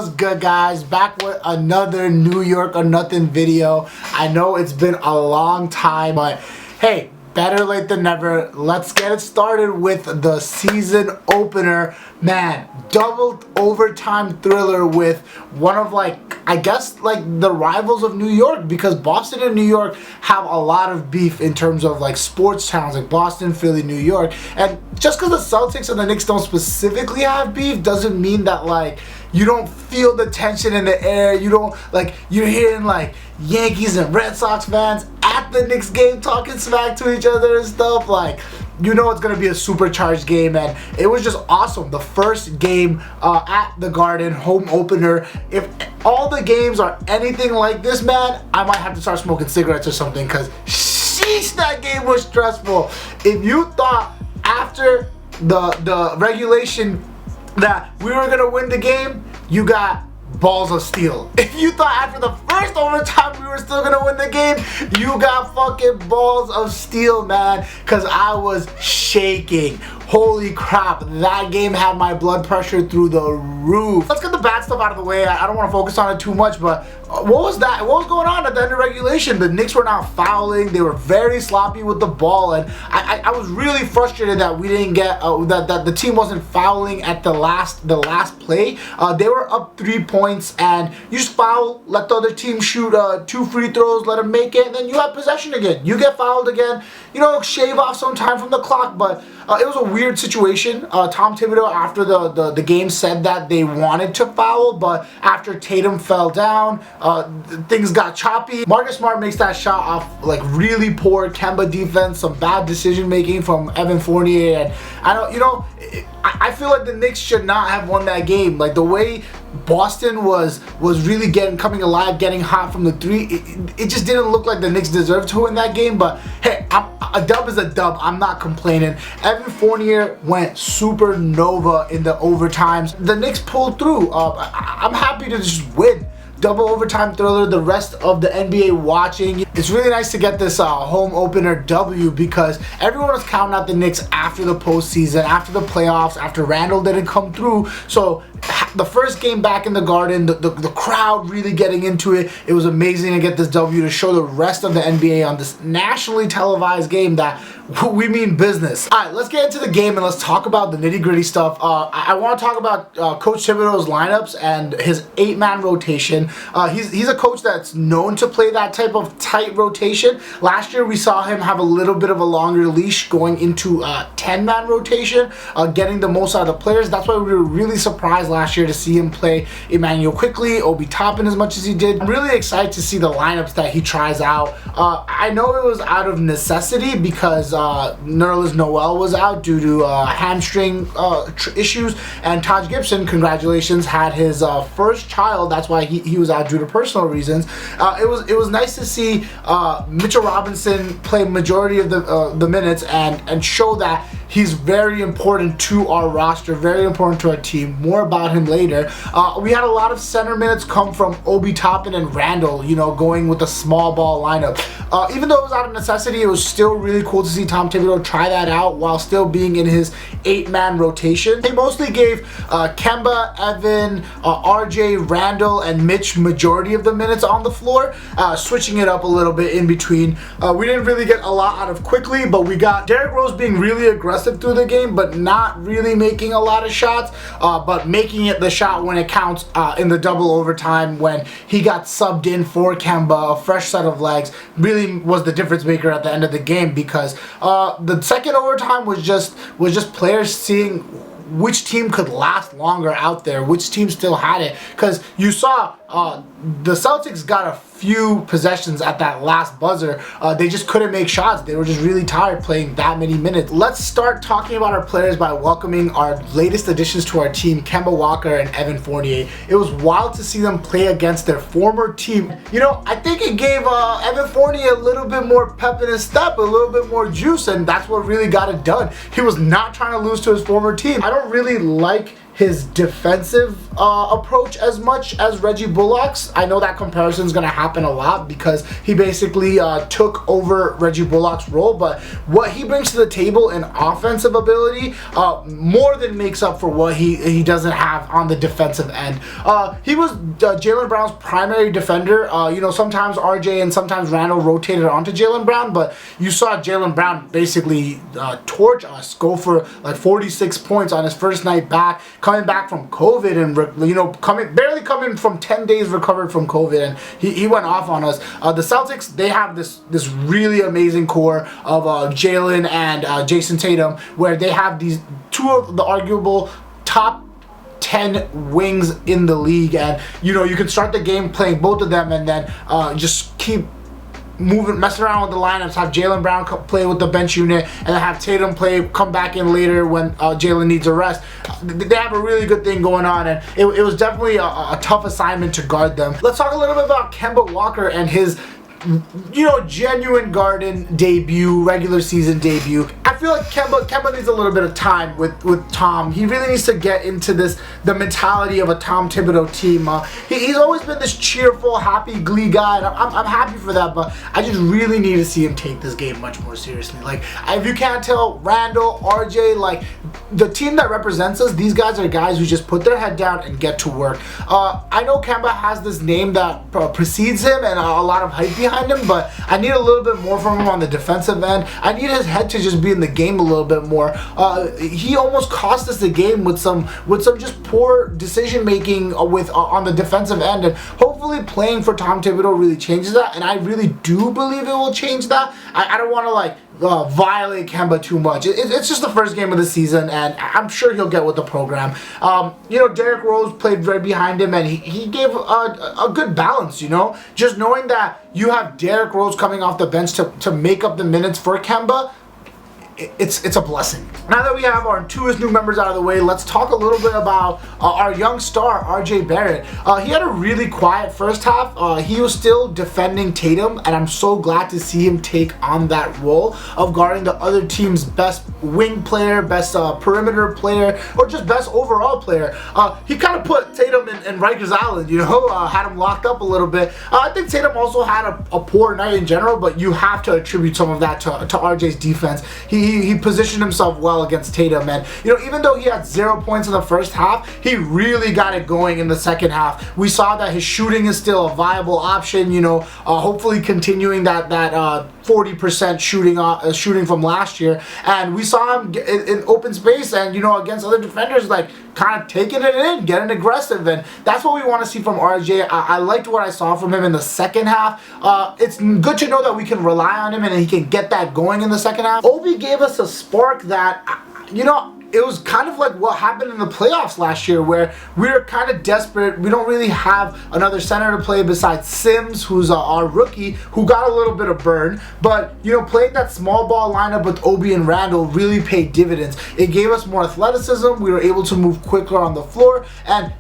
What's good, guys? Back with another New York or Nothing video. I know it's been a long time, but hey, better late than never. Let's get it started with the season opener. Man, double overtime thriller with one of I guess the rivals of New York, because Boston and New York have a lot of beef in terms of sports towns like Boston, Philly, New York. And just because the Celtics and the Knicks don't specifically have beef doesn't mean that you don't feel the tension in the air. You don't you're hearing Yankees and Red Sox fans at the Knicks game talking smack to each other and stuff. You know it's going to be a supercharged game, and it was just awesome. The first game at the Garden, home opener. If all the games are anything like this, man, I might have to start smoking cigarettes or something, because sheesh, that game was stressful. If you thought after the regulation that we were going to win the game, you got balls of steel. If you thought after the first overtime we were still gonna win the game, you got fucking balls of steel, man, because I was shaking. Holy crap, that game had my blood pressure through the roof. Let's get the bad stuff out of the way. I don't want to focus on it too much, but what was going on at the end of regulation? The Knicks were not fouling. They were very sloppy with the ball, and I was really frustrated that we didn't get that the team wasn't fouling at the last play. They were up 3 points, and you just foul, let the other team shoot 2 free throws, let them make it, and then you have possession again. You get fouled again, shave off some time from the clock, but it was a weird situation. Tom Thibodeau after the game said that they wanted to foul, but after Tatum fell down, things got choppy. Marcus Smart makes that shot off really poor Kemba defense, some bad decision making from Evan Fournier, and I feel like the Knicks should not have won that game. The way Boston was really coming alive, getting hot from the three, it just didn't look like the Knicks deserved to win that game. But hey, a dub is a dub. I'm not complaining. Evan Fournier went supernova in the overtimes. The Knicks pulled through. I'm happy to just win. Double overtime thriller, the rest of the NBA watching. It's really nice to get this home opener W, because everyone was counting out the Knicks after the postseason, after the playoffs, after Randle didn't come through. So the first game back in the Garden, the crowd really getting into it. It was amazing to get this W to show the rest of the NBA on this nationally televised game that we mean business. All right, let's get into the game and let's talk about the nitty-gritty stuff. I want to talk about Coach Thibodeau's lineups and his 8-man rotation. He's a coach that's known to play that type of tight rotation. Last year we saw him have a little bit of a longer leash going into 10-man rotation, getting the most out of the players. That's why we were really surprised last year to see him play Emmanuel Quickley, Obi Toppin as much as he did. I'm really excited to see the lineups that he tries out. I know it was out of necessity because Nerlens Noel was out due to hamstring issues, and Taj Gibson, congratulations, had his first child. That's why he was out due to personal reasons. It was nice to see Mitchell Robinson play majority of the minutes and show that he's very important to our roster, very important to our team. More about him later. We had a lot of center minutes come from Obi Toppin and Randle, going with a small ball lineup. Even though it was out of necessity, it was still really cool to see Tom Thibodeau try that out while still being in his 8-man rotation. He mostly gave Kemba, Evan, RJ, Randle, and Mitch majority of the minutes on the floor, switching it up a little bit in between. We didn't really get a lot out of Quickley, but we got Derrick Rose being really aggressive through the game, but not really making a lot of shots, but making it the shot when it counts in the double overtime when he got subbed in for Kemba. A fresh set of legs really was the difference maker at the end of the game, because the second overtime was just players seeing which team could last longer out there, which team still had it, because you saw the Celtics got a few possessions at that last buzzer. They just couldn't make shots. They were just really tired playing that many minutes. Let's start talking about our players by welcoming our latest additions to our team, Kemba Walker and Evan Fournier. It was wild to see them play against their former team. I think it gave Evan Fournier a little bit more pep in his step, a little bit more juice, and that's what really got it done. He was not trying to lose to his former team. I don't really like his defensive approach as much as Reggie Bullock's. I know that comparison is going to happen a lot because he basically took over Reggie Bullock's role, but what he brings to the table in offensive ability more than makes up for what he doesn't have on the defensive end. He was Jaylen Brown's primary defender. Sometimes RJ and sometimes Randle rotated onto Jaylen Brown, but you saw Jaylen Brown basically torch us, go for like 46 points on his first night back, coming back from COVID, and barely coming from 10 days recovered from COVID, and he went off on us. The Celtics, they have this really amazing core of Jaylen and Jason Tatum, where they have these two of the arguable top 10 wings in the league, and you can start the game playing both of them and then just keep messing around with the lineups, have Jaylen Brown play with the bench unit, and then have Tatum come back in later when Jaylen needs a rest. They have a really good thing going on, and it was definitely a tough assignment to guard them. Let's talk a little bit about Kemba Walker and his genuine Garden debut, regular season debut. I feel like Kemba needs a little bit of time with Tom. He really needs to get into the mentality of a Tom Thibodeau team. He's always been this cheerful, happy, glee guy, and I'm happy for that, but I just really need to see him take this game much more seriously. Like, if you can't tell, Randle, RJ, like, the team that represents us, these guys are guys who just put their head down and get to work. I know Kemba has this name that precedes him and a lot of hype behind him, but I need a little bit more from him on the defensive end. I need his head to just be in the game a little bit more. He almost cost us the game with some just poor decision making on the defensive end, and hopefully playing for Tom Thibodeau really changes that, and I really do believe it will change that. I don't want to violate Kemba too much. It's just the first game of the season, and I'm sure he'll get with the program. Derrick Rose played right behind him, and he gave a good balance, just knowing that you have Derrick Rose coming off the bench to make up the minutes for Kemba. It's a blessing. Now that we have our two new members out of the way, let's talk a little bit about our young star, RJ Barrett. He had a really quiet first half. He was still defending Tatum, and I'm so glad to see him take on that role of guarding the other team's best wing player, best perimeter player, or just best overall player. He kind of put Tatum in Rikers Island, had him locked up a little bit. I think Tatum also had a poor night in general, but you have to attribute some of that to RJ's defense. He positioned himself well against Tatum, and even though he had 0 points in the first half, he really got it going in the second half. We saw that his shooting is still a viable option. Hopefully continuing that 40% shooting from last year, and we saw him in open space and against other defenders, like kind of taking it in, getting aggressive, and that's what we want to see from RJ. I liked what I saw from him in the second half. It's good to know that we can rely on him and he can get that going in the second half. Obi gave us a spark that, it was kind of like what happened in the playoffs last year, where we were kind of desperate. We don't really have another center to play besides Sims, who's our rookie, who got a little bit of burn. But, playing that small ball lineup with Obi and Randle really paid dividends. It gave us more athleticism. We were able to move quicker on the floor. And,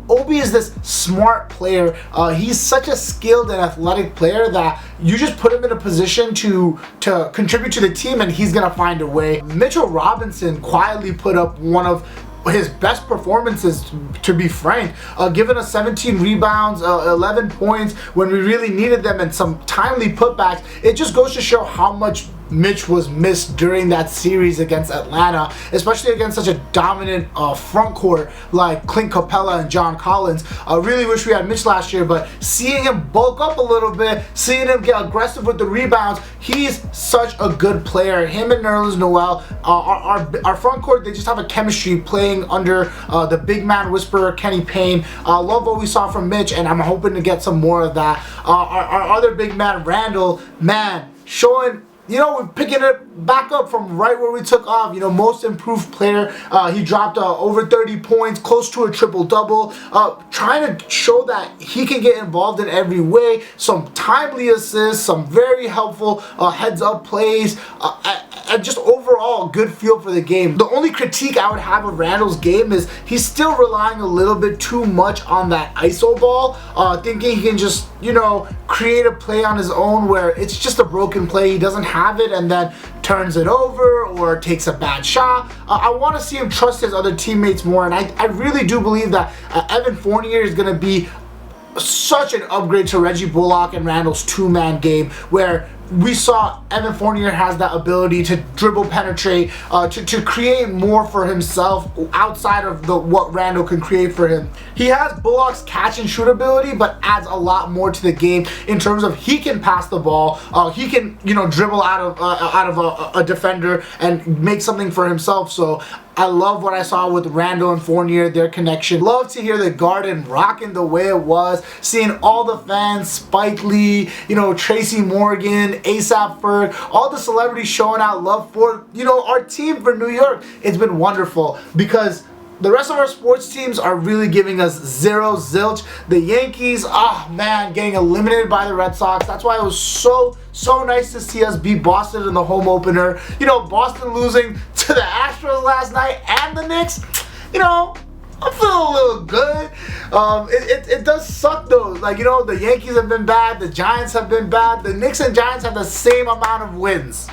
Obi is this smart player. He's such a skilled and athletic player that you just put him in a position to contribute to the team, and he's going to find a way. Mitchell Robinson quietly put up one of his best performances, to be frank, giving us 17 rebounds, 11 points when we really needed them, and some timely putbacks. It just goes to show how much Mitch was missed during that series against Atlanta, especially against such a dominant front court like Clint Capella and John Collins. I really wish we had Mitch last year, but seeing him bulk up a little bit, seeing him get aggressive with the rebounds, he's such a good player. Him and Nerlens Noel, our front court, they just have a chemistry playing under the big man whisperer Kenny Payne. Love what we saw from Mitch, and I'm hoping to get some more of that. Our other big man, Randle, showing, we're picking it back up from right where we took off. Most improved player. He dropped over 30 points, close to a triple-double, trying to show that he can get involved in every way. Some timely assists, some very helpful heads-up plays, just overall good feel for the game. The only critique I would have of Randle's game is he's still relying a little bit too much on that ISO ball, thinking he can just, you know, create a play on his own where it's just a broken play, he doesn't have it and then turns it over or takes a bad shot. I want to see him trust his other teammates more, and I really do believe that Evan Fournier is going to be such an upgrade to Reggie Bullock and Randle's two-man game, where we saw Evan Fournier has that ability to dribble, penetrate, to create more for himself outside of what Randle can create for him. He has Bullock's catch and shoot ability, but adds a lot more to the game in terms of he can pass the ball, he can, you know, dribble out of a defender and make something for himself. So I love what I saw with Randle and Fournier, their connection. Love to hear the Garden rocking the way it was, seeing all the fans, Spike Lee, you know, Tracy Morgan, ASAP Ferg, all the celebrities showing out love for, you know, our team for New York. It's been wonderful because the rest of our sports teams are really giving us zero zilch. The Yankees, oh man, getting eliminated by the Red Sox. That's why it was so nice to see us beat Boston in the home opener. You know, Boston losing to the Astros last night and the Knicks, you know, I'm feeling a little good. It does suck though. Like, you know, the Yankees have been bad, the Giants have been bad, the Knicks and Giants have the same amount of wins.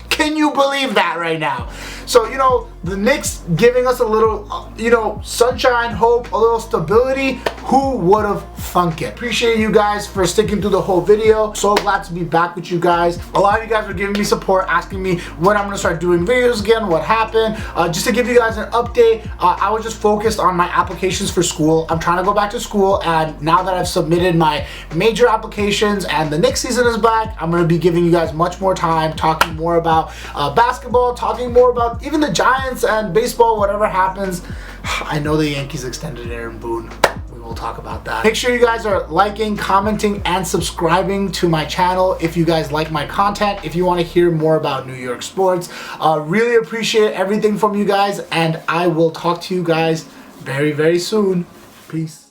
Can you believe that right now? So, you know, the Knicks giving us a little, you know, sunshine, hope, a little stability. Who would have thunk it? Appreciate you guys for sticking through the whole video. So glad to be back with you guys. A lot of you guys are giving me support, asking me when I'm going to start doing videos again, what happened. Just to give you guys an update, I was just focused on my applications for school. I'm trying to go back to school, and now that I've submitted my major applications and the Knicks season is back, I'm going to be giving you guys much more time, talking more about basketball, talking more about even the Giants and baseball, whatever happens. I know the Yankees extended Aaron Boone. We will talk about that. Make sure you guys are liking, commenting, and subscribing to my channel if you guys like my content, if you want to hear more about New York sports. Really appreciate everything from you guys, and I will talk to you guys very, very soon. Peace.